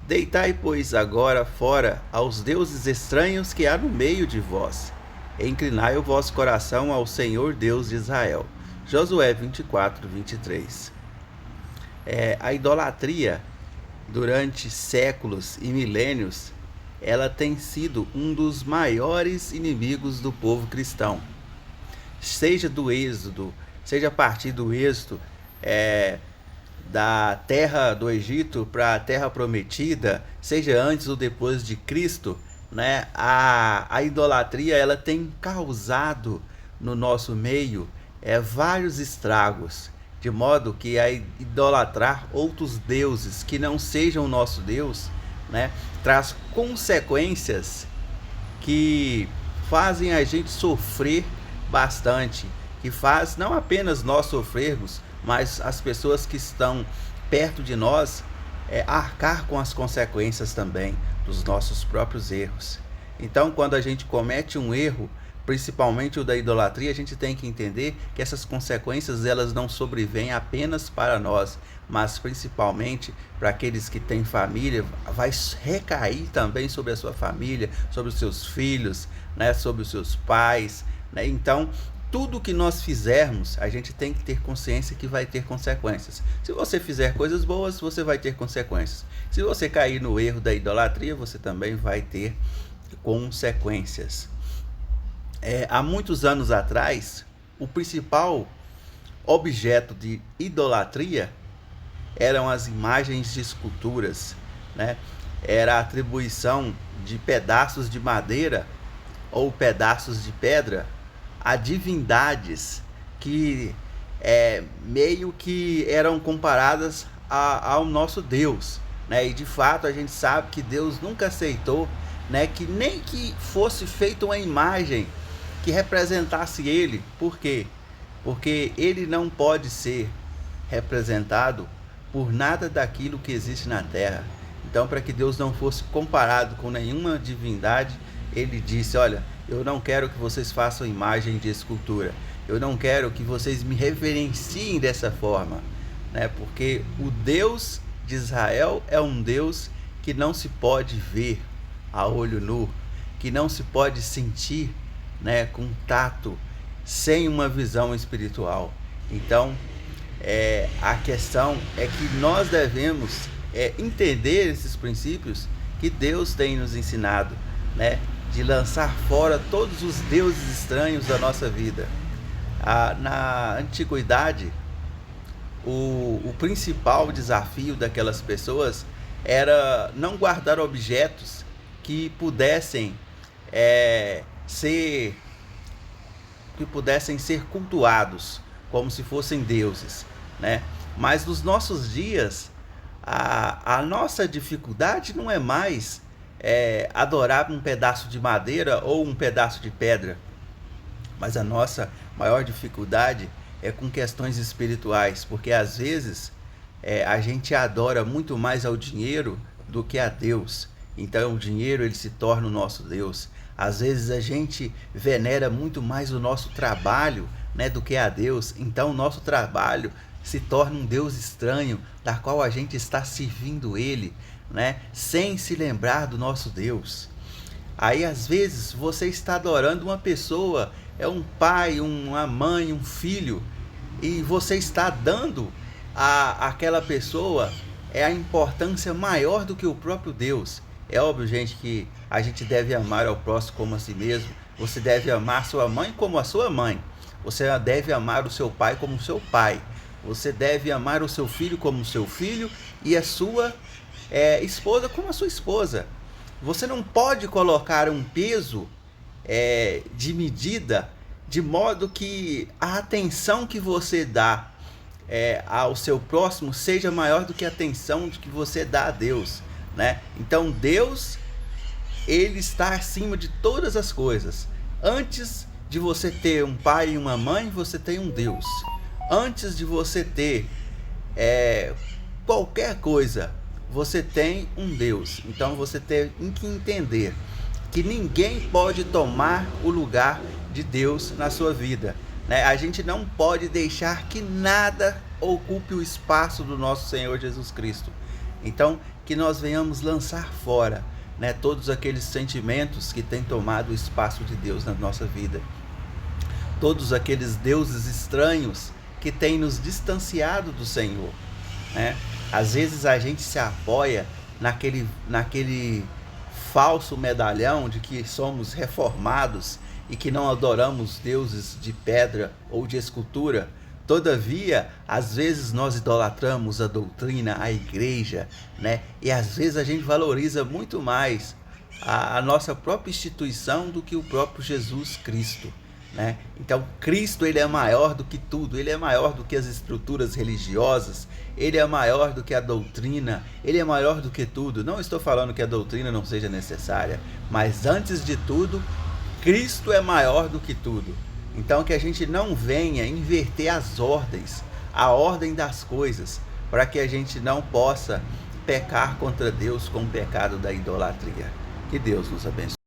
Deitai, pois, agora fora aos deuses estranhos que há no meio de vós. E inclinai o vosso coração ao Senhor Deus de Israel. Josué 24, 23. A idolatria, durante séculos e milênios, ela tem sido um dos maiores inimigos do povo cristão. Seja do êxodo, seja a partir do êxodo, da terra do Egito para a terra prometida, seja antes ou depois de Cristo, né? A idolatria ela tem causado no nosso meio vários estragos, de modo que a idolatrar outros deuses que não sejam o nosso Deus, né, traz consequências que fazem a gente sofrer bastante, que faz não apenas nós sofrermos, mas as pessoas que estão perto de nós arcar com as consequências também dos nossos próprios erros. Então, quando a gente comete um erro, principalmente o da idolatria, a gente tem que entender que essas consequências elas não sobrevêm apenas para nós, mas principalmente para aqueles que têm família, vai recair também sobre a sua família, sobre os seus filhos, né, sobre os seus pais, né? Então, tudo que nós fizermos, a gente tem que ter consciência que vai ter consequências. Se você fizer coisas boas, você vai ter consequências. Se você cair no erro da idolatria, você também vai ter consequências. Há muitos anos atrás, o principal objeto de idolatria eram as imagens de esculturas, né? Era a atribuição de pedaços de madeira ou pedaços de pedra a divindades que meio que eram comparadas ao nosso Deus, né? E de fato a gente sabe que Deus nunca aceitou, né, que nem que fosse feita uma imagem que representasse ele. Por quê? Porque ele não pode ser representado por nada daquilo que existe na terra. Então, para que Deus não fosse comparado com nenhuma divindade, ele disse: olha, eu não quero que vocês façam imagem de escultura, eu não quero que vocês me reverenciem dessa forma, né? Porque o Deus de Israel é um Deus que não se pode ver a olho nu, que não se pode sentir, né, com tato, sem uma visão espiritual. Então, a questão é que nós devemos entender esses princípios que Deus tem nos ensinado, né, de lançar fora todos os deuses estranhos da nossa vida. Na antiguidade, o principal desafio daquelas pessoas era não guardar objetos que pudessem ser cultuados como se fossem deuses, né? Mas nos nossos dias, a nossa dificuldade não é mais adorar um pedaço de madeira ou um pedaço de pedra, mas a nossa maior dificuldade é com questões espirituais, porque às vezes a gente adora muito mais ao dinheiro do que a Deus. Então o dinheiro ele se torna o nosso Deus. Às vezes a gente venera muito mais o nosso trabalho, né, do que a Deus. Então o nosso trabalho se torna um Deus estranho, da qual a gente está servindo ele, né, sem se lembrar do nosso Deus. Aí às vezes você está adorando uma pessoa, um pai, uma mãe, um filho, e você está dando àquela pessoa a importância maior do que o próprio Deus. É óbvio, gente, que a gente deve amar ao próximo como a si mesmo. Você deve amar sua mãe como a sua mãe. Você deve amar o seu pai como o seu pai. Você deve amar o seu filho como o seu filho e a sua esposa como a sua esposa. Você não pode colocar um peso de medida de modo que a atenção que você dá ao seu próximo seja maior do que a atenção que você dá a Deus, né? Então Deus, ele está acima de todas as coisas. Antes de você ter um pai e uma mãe, você tem um Deus. Antes de você ter qualquer coisa, você tem um Deus. Então você tem que entender que ninguém pode tomar o lugar de Deus na sua vida, né? A gente não pode deixar que nada ocupe o espaço do nosso Senhor Jesus Cristo. Então, que nós venhamos lançar fora, né, todos aqueles sentimentos que têm tomado o espaço de Deus na nossa vida. Todos aqueles deuses estranhos que têm nos distanciado do Senhor, né? Às vezes a gente se apoia naquele falso medalhão de que somos reformados e que não adoramos deuses de pedra ou de escultura. Todavia, às vezes nós idolatramos a doutrina, a igreja, né? E às vezes a gente valoriza muito mais a nossa própria instituição do que o próprio Jesus Cristo, né? Então, Cristo, ele é maior do que tudo, ele é maior do que as estruturas religiosas, ele é maior do que a doutrina, ele é maior do que tudo. Não estou falando que a doutrina não seja necessária, mas antes de tudo, Cristo é maior do que tudo. Então, que a gente não venha inverter as ordens, a ordem das coisas, para que a gente não possa pecar contra Deus com o pecado da idolatria. Que Deus nos abençoe.